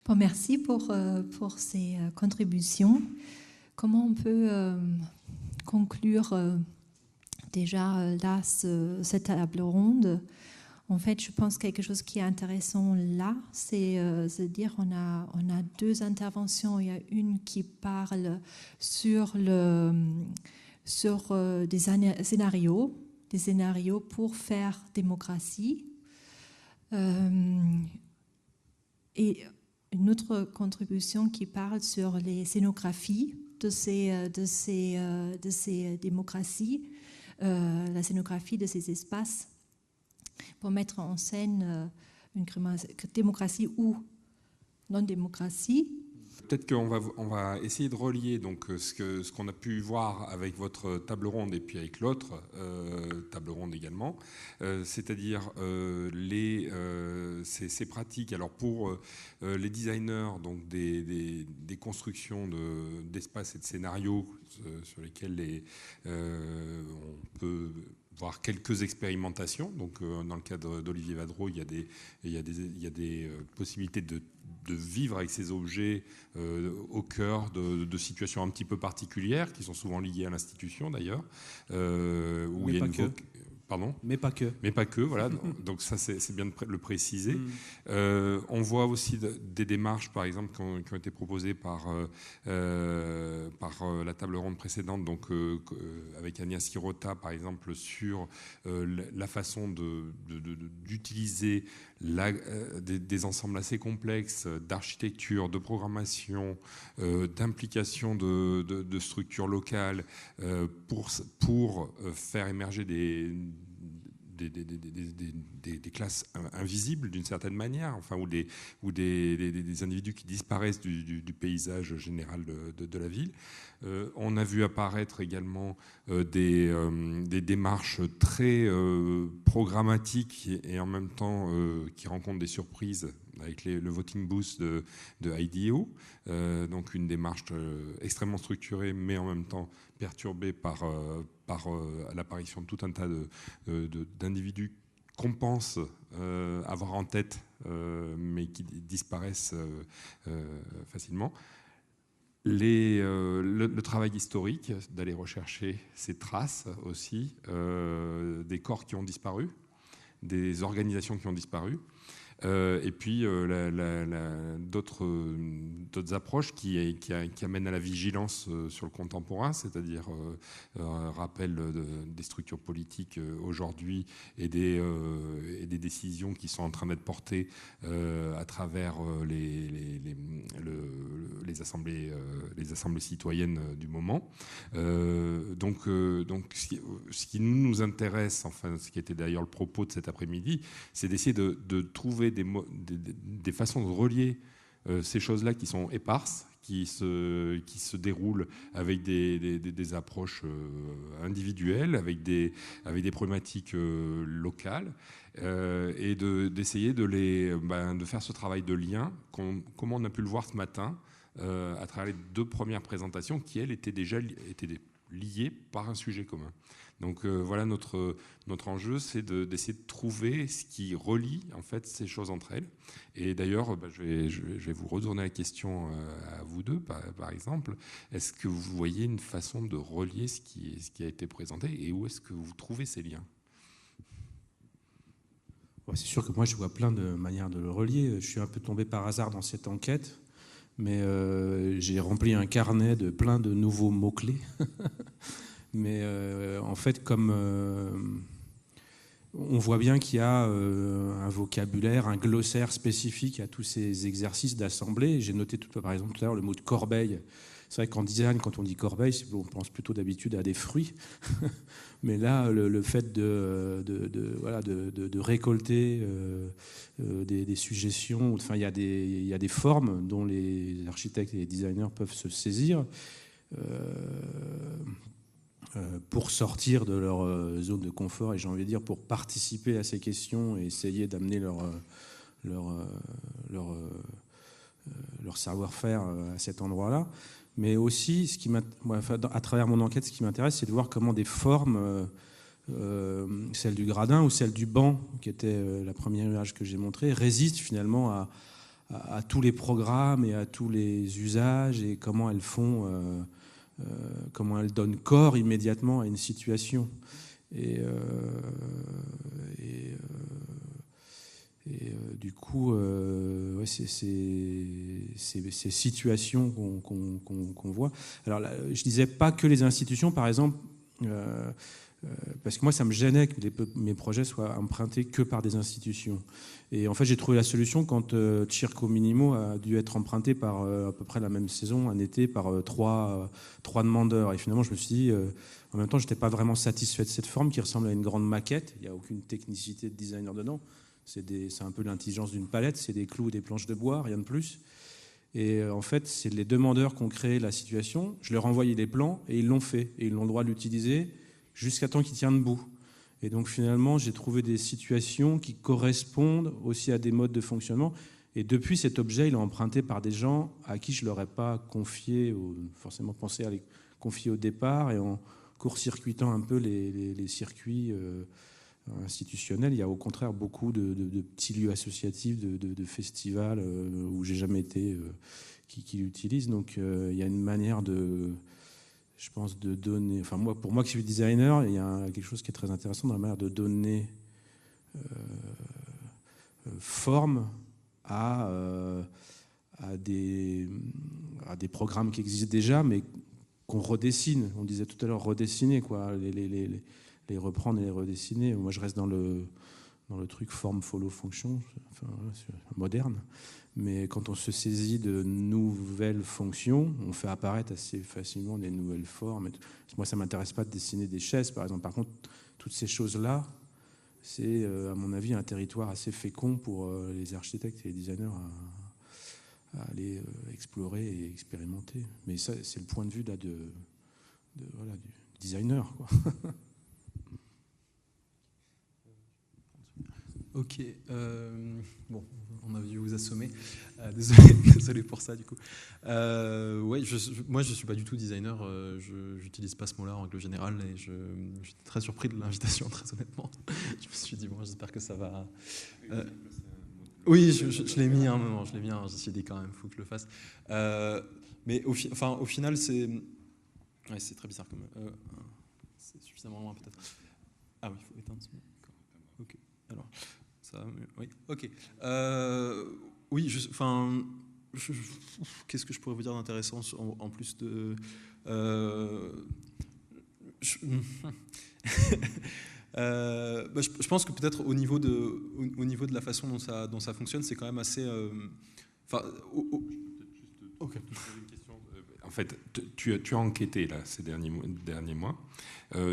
Bon, merci pour ces contributions. Comment on peut conclure déjà là cette table ronde? En fait, je pense que quelque chose qui est intéressant là, c'est de dire on a deux interventions. Il y a une qui parle sur des scénarios pour faire démocratie. Et une autre contribution qui parle sur les scénographies de ces démocraties, la scénographie de ces espaces, pour mettre en scène une démocratie ou non-démocratie. Peut-être qu'on va essayer de relier donc ce qu'on a pu voir avec votre table ronde et puis avec l'autre table ronde également, c'est-à-dire ces pratiques. Alors pour les designers, donc des constructions d'espaces et de scénarios sur lesquels on peut voir quelques expérimentations. Donc, dans le cadre d'Olivier Vadreau, il y a des possibilités de vivre avec ces objets au cœur de situations un petit peu particulières, qui sont souvent liées à l'institution d'ailleurs. Où il y a Pardon ? Mais pas que. Mais pas que, voilà. Donc ça, c'est bien de le préciser. On voit aussi des démarches, par exemple, qui ont été proposées par la table ronde précédente, donc avec Agnès Sirota, par exemple, sur la façon d'utiliser des ensembles assez complexes d'architecture, de programmation, d'implication de structures locales pour faire émerger des classes invisibles d'une certaine manière, enfin, ou des individus qui disparaissent du paysage général de la ville. On a vu apparaître également des démarches très programmatiques et en même temps qui rencontrent des surprises avec le voting booth de IDEO, donc une démarche extrêmement structurée mais en même temps perturbée par l'apparition de tout un tas d'individus qu'on pense avoir en tête, mais qui disparaissent facilement. Le travail historique, d'aller rechercher ces traces aussi, des corps qui ont disparu, des organisations qui ont disparu. Et puis d'autres approches qui amènent à la vigilance sur le contemporain, c'est-à-dire rappel des structures politiques aujourd'hui et des décisions qui sont en train d'être portées à travers les assemblées citoyennes du moment. Donc ce qui nous intéresse, enfin ce qui était d'ailleurs le propos de cet après-midi, c'est d'essayer de trouver des façons de relier ces choses-là qui sont éparses, qui se déroulent avec des approches individuelles, avec des problématiques locales, et d'essayer de faire ce travail de lien, comme on a pu le voir ce matin, à travers les deux premières présentations qui, elles, étaient liées par un sujet commun. Donc voilà, notre enjeu, c'est d'essayer de trouver ce qui relie en fait ces choses entre elles. Et d'ailleurs, je vais vous retourner la question à vous deux, par exemple. Est-ce que vous voyez une façon de relier ce qui a été présenté, et où est-ce que vous trouvez ces liens ? Ouais, c'est sûr que moi, je vois plein de manières de le relier. Je suis un peu tombé par hasard dans cette enquête, mais j'ai rempli un carnet de plein de nouveaux mots-clés. Mais en fait, comme on voit bien qu'il y a un vocabulaire, un glossaire spécifique à tous ces exercices d'assemblée. J'ai noté par exemple tout à l'heure le mot de corbeille. C'est vrai qu'en design, quand on dit corbeille, on pense plutôt d'habitude à des fruits. Mais là, le fait de récolter des suggestions, enfin, il y a des formes dont les architectes et les designers peuvent se saisir pour sortir de leur zone de confort, et j'ai envie de dire pour participer à ces questions et essayer d'amener leur savoir-faire à cet endroit-là. Mais aussi, à travers mon enquête, ce qui m'intéresse, c'est de voir comment des formes, celle du gradin ou celle du banc, qui était la première image que j'ai montrée, résistent finalement à tous les programmes et à tous les usages et comment elles font, comment elles donnent corps immédiatement à une situation. Du coup, ouais, c'est ces situations qu'on voit. Alors, là, je disais pas que les institutions, par exemple, parce que moi, ça me gênait que mes projets soient empruntés que par des institutions. Et en fait, j'ai trouvé la solution quand Circo Minimo a dû être emprunté par à peu près la même saison, un été, par trois demandeurs. Et finalement, je me suis dit, en même temps, je n'étais pas vraiment satisfait de cette forme qui ressemble à une grande maquette. Il n'y a aucune technicité de designer dedans. C'est un peu l'intelligence d'une palette, c'est des clous et des planches de bois, rien de plus. Et en fait, c'est les demandeurs qui ont créé la situation. Je leur ai envoyé les plans et ils l'ont fait. Et ils ont le droit de l'utiliser jusqu'à temps qu'il tienne debout. Et donc finalement, j'ai trouvé des situations qui correspondent aussi à des modes de fonctionnement. Et depuis, cet objet, il est emprunté par des gens à qui je ne l'aurais pas confié, ou forcément pensé à les confier au départ, et en court-circuitant un peu les circuits institutionnels. Il y a au contraire beaucoup de petits lieux associatifs, de festivals où j'ai jamais été qui l'utilisent. Donc il y a une manière je pense, de donner. Enfin, pour moi qui suis designer, il y a quelque chose qui est très intéressant dans la manière de donner forme à des programmes qui existent déjà, mais qu'on redessine. On disait tout à l'heure redessiner, quoi. Les reprendre et les redessiner. Moi, je reste dans le truc forme, follow, fonction, enfin, moderne. Mais quand on se saisit de nouvelles fonctions, on fait apparaître assez facilement des nouvelles formes. Moi, ça ne m'intéresse pas de dessiner des chaises, par exemple. Par contre, toutes ces choses-là, c'est, à mon avis, un territoire assez fécond pour les architectes et les designers à aller explorer et expérimenter. Mais ça, c'est le point de vue là, du designer, quoi. Ok, bon, on a dû vous assommer. Désolé pour ça, du coup. Ouais, moi, je ne suis pas du tout designer. Je n'utilise pas ce mot-là en règle générale. Et j'étais très surpris de l'invitation, très honnêtement. Je me suis dit, bon, j'espère que ça va... Oui, je l'ai mis à un moment. Je l'ai mis, je me suis dit quand même, il faut que je le fasse. Mais au final, c'est... Ouais, c'est très bizarre comme... c'est suffisamment loin, peut-être. Ah oui, il faut éteindre ce mot. Ok, alors... Oui, ok. Oui, qu'est-ce que je pourrais vous dire d'intéressant en plus de... je pense que peut-être au niveau de la façon dont ça fonctionne, c'est quand même assez... Ok. En fait, tu as enquêté là, ces derniers mois.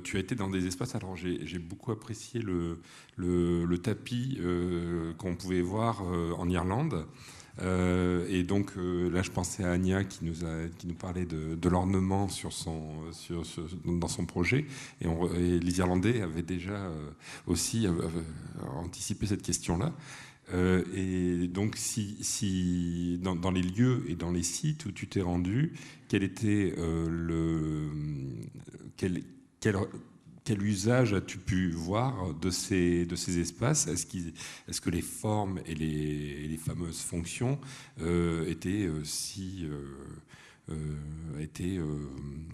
Tu as été dans des espaces. Alors, j'ai beaucoup apprécié le tapis qu'on pouvait voir en Irlande. Et donc, là, je pensais à Anya qui nous parlait de l'ornement dans son projet. Et les Irlandais avaient déjà aussi anticipé cette question-là. Et donc, si dans les lieux et dans les sites où tu t'es rendu, quel était quel usage as-tu pu voir de ces espaces ? Est-ce que les formes et les fameuses fonctions étaient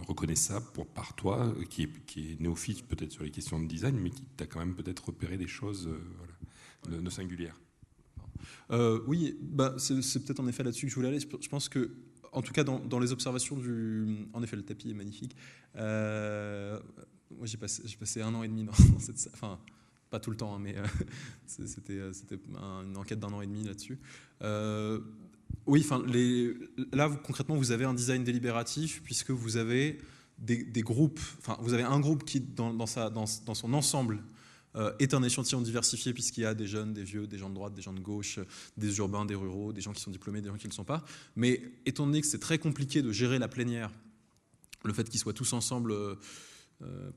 reconnaissables par toi, qui est néophyte peut-être sur les questions de design, mais qui t'a quand même peut-être repéré des choses de singulières ? Oui, c'est peut-être en effet là-dessus que je voulais aller. Je pense que, en tout cas, dans les observations en effet, le tapis est magnifique. Moi, j'ai passé 1 an et demi dans cette salle. Enfin, pas tout le temps, hein, mais c'était une enquête d'1 an et demi là-dessus. Oui, là, concrètement, vous avez un design délibératif puisque vous avez des groupes. Enfin, vous avez un groupe qui, dans son ensemble, est un échantillon diversifié puisqu'il y a des jeunes, des vieux, des gens de droite, des gens de gauche, des urbains, des ruraux, des gens qui sont diplômés, des gens qui ne le sont pas. Mais étant donné que c'est très compliqué de gérer la plénière, le fait qu'ils soient tous ensemble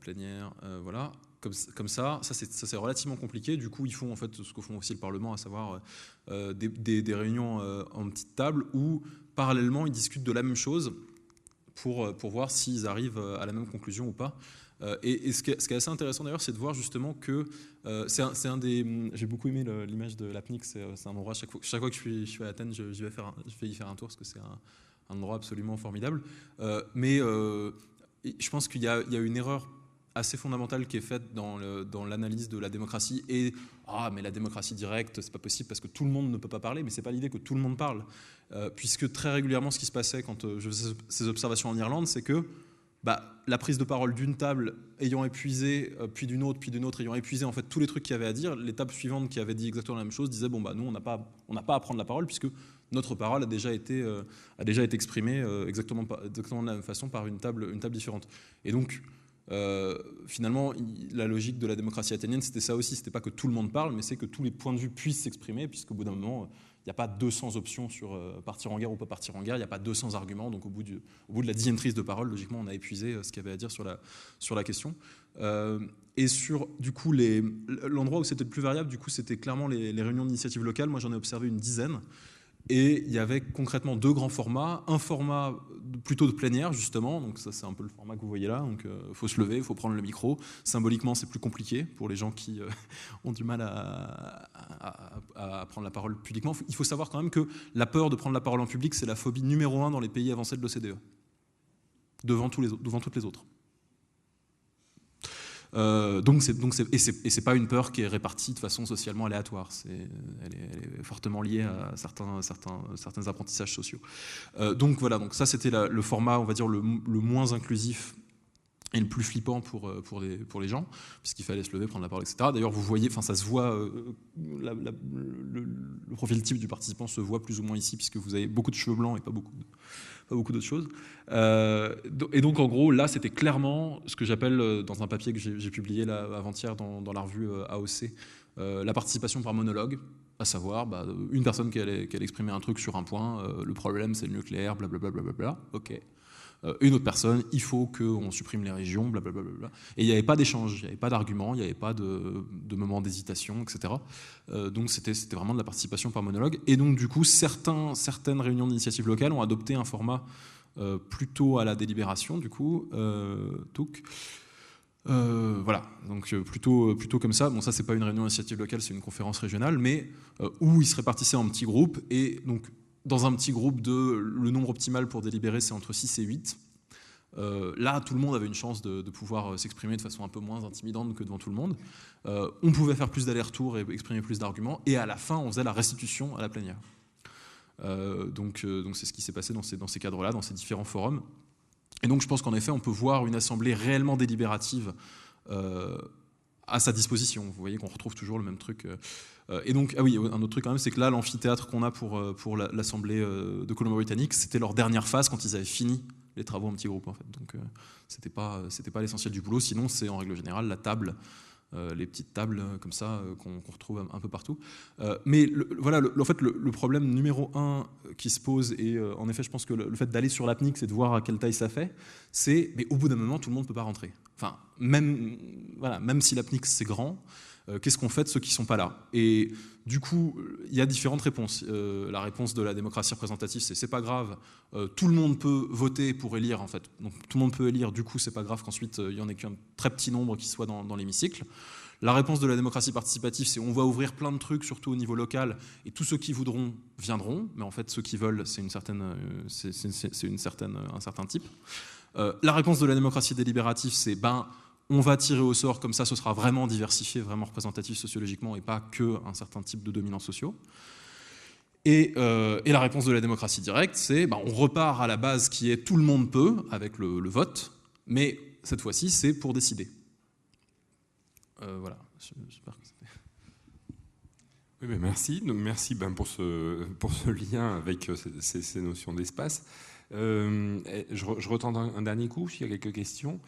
plénière, voilà, comme ça c'est relativement compliqué. Du coup, ils font en fait ce que font aussi le Parlement, à savoir des réunions en petite table où parallèlement ils discutent de la même chose pour voir s'ils arrivent à la même conclusion ou pas. Et ce qui est assez intéressant d'ailleurs, c'est de voir justement que c'est un des. J'ai beaucoup aimé l'image de l'APNIC, c'est un endroit, chaque fois que je suis à Athènes, je vais y faire un tour parce que c'est un endroit absolument formidable. Mais je pense qu'il y a une erreur assez fondamentale qui est faite dans l'analyse de la démocratie. Et mais la démocratie directe, c'est pas possible parce que tout le monde ne peut pas parler. Mais c'est pas l'idée que tout le monde parle, puisque très régulièrement, ce qui se passait quand je faisais ces observations en Irlande, c'est que la prise de parole d'une table ayant épuisé, puis d'une autre ayant épuisé en fait tous les trucs qu'il y avait à dire, les tables suivantes qui avaient dit exactement la même chose disaient nous on n'a pas à prendre la parole puisque notre parole a déjà été exprimée exactement de la même façon par une table différente. Et donc finalement, la logique de la démocratie athénienne, c'était ça aussi. C'était pas que tout le monde parle, mais c'est que tous les points de vue puissent s'exprimer, puisqu'au bout d'un moment, il n'y a pas 200 options sur partir en guerre ou pas partir en guerre. Il n'y a pas 200 arguments. Donc au bout de la 10e prise de parole, logiquement, on a épuisé ce qu'il y avait à dire sur la question. Et sur du coup l'endroit où c'était le plus variable, du coup, c'était clairement les réunions d'initiative locale. Moi, j'en ai observé une dizaine. Et il y avait concrètement 2 grands formats. Un format plutôt de plénière, justement. Donc ça, c'est un peu le format que vous voyez là. Donc il faut se lever, il faut prendre le micro. Symboliquement, c'est plus compliqué pour les gens qui ont du mal à prendre la parole publiquement. Il faut savoir quand même que la peur de prendre la parole en public, c'est la phobie numéro 1 dans les pays avancés de l'OCDE. Devant toutes les autres. C'est pas une peur qui est répartie de façon socialement aléatoire. Elle est fortement liée à certains apprentissages sociaux. Donc voilà. Donc ça c'était le format, on va dire le moins inclusif et le plus flippant pour les gens, puisqu'il fallait se lever, prendre la parole, etc. D'ailleurs, vous voyez, ça se voit, le profil type du participant se voit plus ou moins ici, puisque vous avez beaucoup de cheveux blancs et pas beaucoup d'autres choses. Et donc, en gros, là, c'était clairement ce que j'appelle, dans un papier que j'ai publié avant-hier dans la revue AOC, la participation par monologue, à savoir une personne qui allait exprimer un truc sur un point, le problème c'est le nucléaire, blablabla, ok. Une autre personne, il faut qu'on supprime les régions, blablabla. Et il n'y avait pas d'échange, il n'y avait pas d'argument, il n'y avait pas de moment d'hésitation, etc. Donc c'était vraiment de la participation par monologue. Et donc du coup, certaines réunions d'initiative locale ont adopté un format plutôt à la délibération, du coup, voilà, donc plutôt comme ça. Bon, ça c'est pas une réunion d'initiative locale, c'est une conférence régionale, mais où ils se répartissaient en petits groupes. Et donc dans un petit groupe, le nombre optimal pour délibérer, c'est entre 6 et 8. Là, tout le monde avait une chance de pouvoir s'exprimer de façon un peu moins intimidante que devant tout le monde. On pouvait faire plus d'allers-retours et exprimer plus d'arguments. Et à la fin, on faisait la restitution à la plénière. Donc c'est ce qui s'est passé dans ces cadres-là, dans ces différents forums. Et donc je pense qu'en effet, on peut voir une assemblée réellement délibérative à sa disposition. Vous voyez qu'on retrouve toujours le même truc. Et donc, un autre truc quand même, c'est que là, l'amphithéâtre qu'on a pour l'Assemblée de Colombie-Britannique, c'était leur dernière phase quand ils avaient fini les travaux en petits groupes, en fait. Donc, c'était pas l'essentiel du boulot. Sinon, c'est en règle générale la table, les petites tables comme ça qu'on retrouve un peu partout. Mais en fait, le problème numéro 1 qui se pose, et en effet, je pense que le fait d'aller sur l'APNIC, c'est de voir à quelle taille ça fait, mais au bout d'un moment, tout le monde ne peut pas rentrer. Enfin, même si l'APNIC, c'est grand, qu'est-ce qu'on fait de ceux qui ne sont pas là? Et du coup, il y a différentes réponses. La réponse de la démocratie représentative, c'est pas grave, tout le monde peut voter pour élire, en fait. Donc tout le monde peut élire, du coup, c'est pas grave qu'ensuite il y en ait qu'un très petit nombre qui soit dans l'hémicycle. La réponse de la démocratie participative, c'est on va ouvrir plein de trucs, surtout au niveau local, et tous ceux qui voudront viendront, mais en fait, ceux qui veulent, c'est un certain type. La réponse de la démocratie délibérative, c'est on va tirer au sort, comme ça ce sera vraiment diversifié, vraiment représentatif sociologiquement et pas qu'un certain type de dominants sociaux. Et la réponse de la démocratie directe, c'est on repart à la base qui est tout le monde peut, avec le vote, mais cette fois-ci c'est pour décider. Voilà, j'espère que c'était... Oui, mais merci pour ce lien avec ces notions d'espace. Je retente un dernier coup, s'il y a quelques questions.